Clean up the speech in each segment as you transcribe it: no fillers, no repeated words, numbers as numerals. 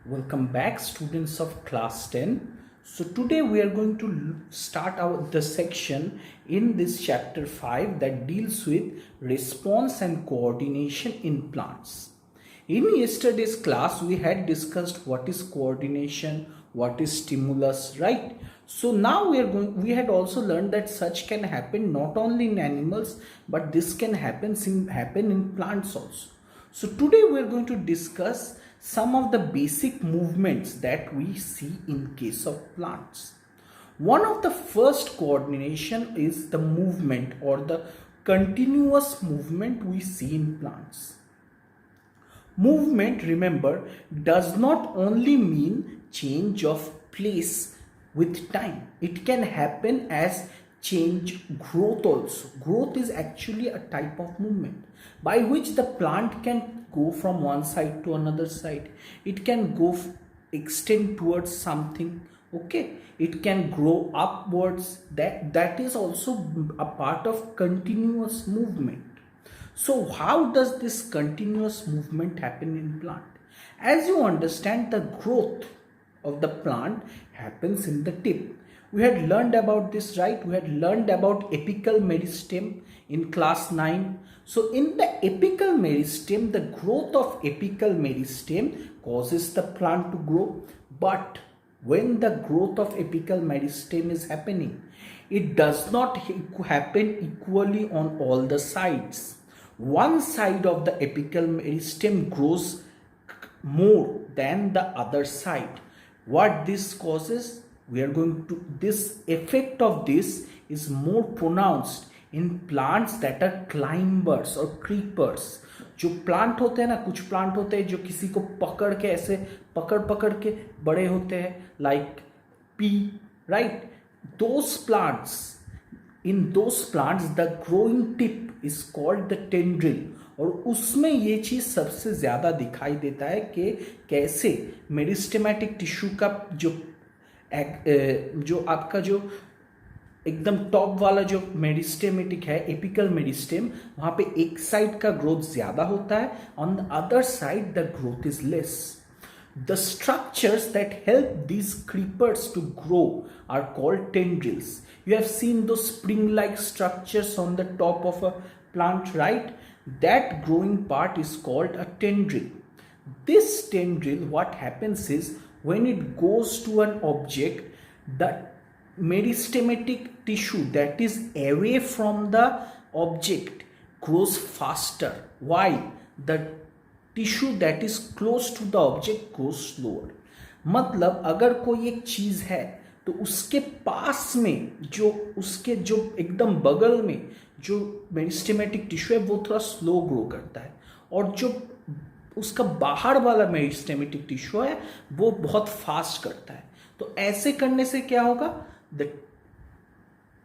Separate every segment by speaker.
Speaker 1: Welcome back, students of class 10. So today we are going to start the section in this chapter 5 that deals with response and coordination in plants. In yesterday's class we had discussed what is coordination, what is stimulus, right? So now we had also learned that such can happen not only in animals, but this can happen in plants also. So today we are going to discuss some of the basic movements that we see in case of plants. One of the first coordination is the movement or the continuous movement we see in plants. Movement, remember, does not only mean change of place with time. It can happen as change growth also. Growth is actually a type of movement by which the plant can go from one side to another side. It can go extend towards something. Okay, it can grow upwards. That is also a part of continuous movement. So how does this continuous movement happen in plant? As you understand, the growth of the plant happens in the tip. We had learned about this, right? We had learned about apical meristem in class 9. So in the apical meristem, the growth of apical meristem causes the plant to grow. But when the growth of apical meristem is happening, it does not happen equally on all the sides. One side of the apical meristem grows more than the other side. What this causes? This effect of this is more pronounced in plants that are climbers or creepers. जो plant होते हैं ना, कुछ plant होते हैं जो किसी को पकड़ के ऐसे पकड़ के बड़े होते हैं, like pea, right? In those plants the growing tip is called the tendril. और उसमें ये चीज सबसे ज्यादा दिखाई देता है कि कैसे मेरिस्टेमेटिक टिश्यू का जो आपका जो एकदम टॉप वाला जो मेरिस्टेमेटिक है, एपिकल मेरिस्टेम, वहां पे एक साइड का ग्रोथ ज्यादा होता है, on the other side the growth is less. The structures that help these creepers to grow are called tendrils. You have seen those spring-like structures on the top of a plant, right? That growing part is called a tendril. This tendril, what happens is when it goes to an object, the meristematic tissue that is away from the object grows faster. Why? The tissue that is close to the object goes slower. मतलब अगर कोई एक चीज है तो उसके पास में उसके जो एकदम बगल में जो मेरिस्टेमेटिक टिश्यू है वो थोड़ा स्लो ग्रो करता है, और जो उसका बाहर वाला मेरिस्टेमेटिक टिश्यू है वो बहुत फास्ट करता है. तो ऐसे करने से क्या होगा? द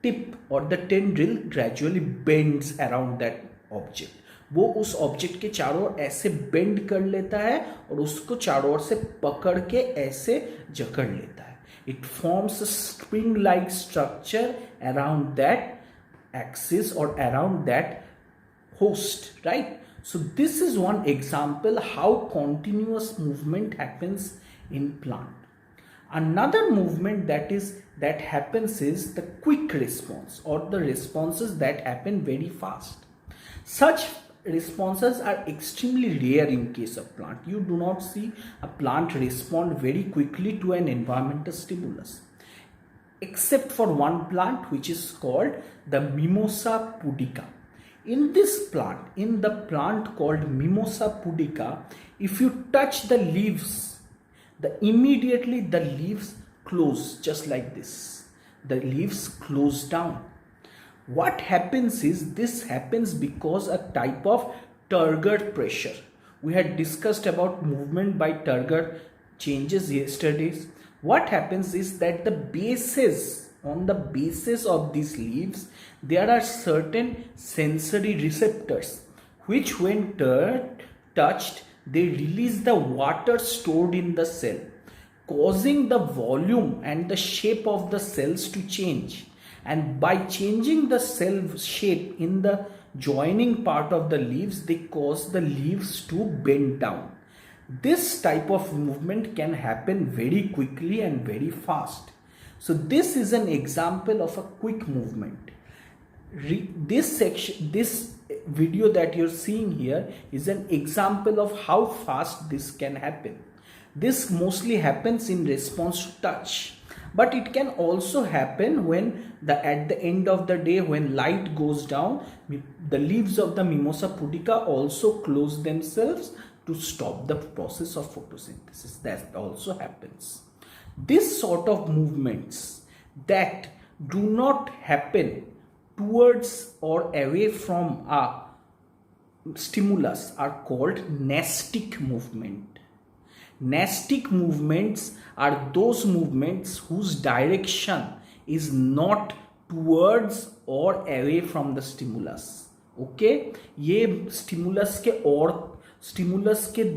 Speaker 1: टिप और the tendril gradually bends around that object. वो उस ऑब्जेक्ट के चारों ओर ऐसे बेंड कर लेता है और उसको चारों ओर से पकड़ के ऐसे जकड़ लेता है. It forms a spring like structure around that axis और around that host, right? So this is one example how continuous movement happens in plant. Another movement that happens is the quick response, or the responses that happen very fast. Such responses are extremely rare in case of plant. You do not see a plant respond very quickly to an environmental stimulus, except for one plant which is called the Mimosa pudica. In the plant called Mimosa pudica, if you touch the leaves, immediately the leaves close just like this. The leaves close down. What happens is this happens because a type of turgor pressure. We had discussed about movement by turgor changes yesterday. What happens is that on the bases of these leaves, there are certain sensory receptors which when touched, they release the water stored in the cell, causing the volume and the shape of the cells to change. And by changing the cell shape in the joining part of the leaves, they cause the leaves to bend down. This type of movement can happen very quickly and very fast. So this is an example of a quick movement. This video that you're seeing here is an example of how fast this can happen. This mostly happens in response to touch, but it can also happen when at the end of the day, when light goes down, the leaves of the Mimosa pudica also close themselves to stop the process of photosynthesis. That also happens. This sort of movements that do not happen towards or away from a stimulus are called nastic movement. Nastic movements are those movements whose direction is not towards or away from the stimulus. Okay, ये stimulus के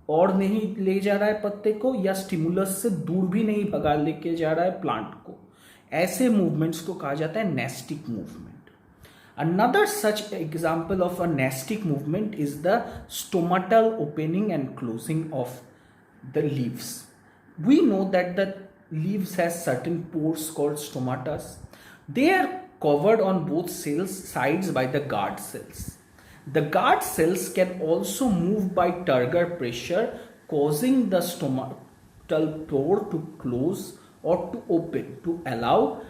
Speaker 1: और नहीं ले जा रहा है पत्ते को, या स्टिमुलस से दूर भी नहीं भगा लेके जा रहा है प्लांट को. ऐसे मूवमेंट्स को कहा जाता है nastic movement. Another such example of a nastic movement is the stomatal opening and closing of the leaves. We know that the leaves has certain pores called stomatas. They are covered on both sides by the guard cells. The guard cells can also move by turgor pressure, causing the stomatal pore to close or to open to allow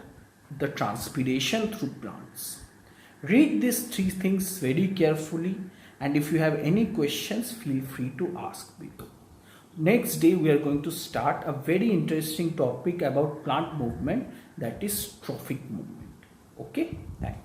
Speaker 1: the transpiration through plants. Read these three things very carefully, and if you have any questions, feel free to ask below. Next day we are going to start a very interesting topic about plant movement, that is trophic movement. Okay, thanks.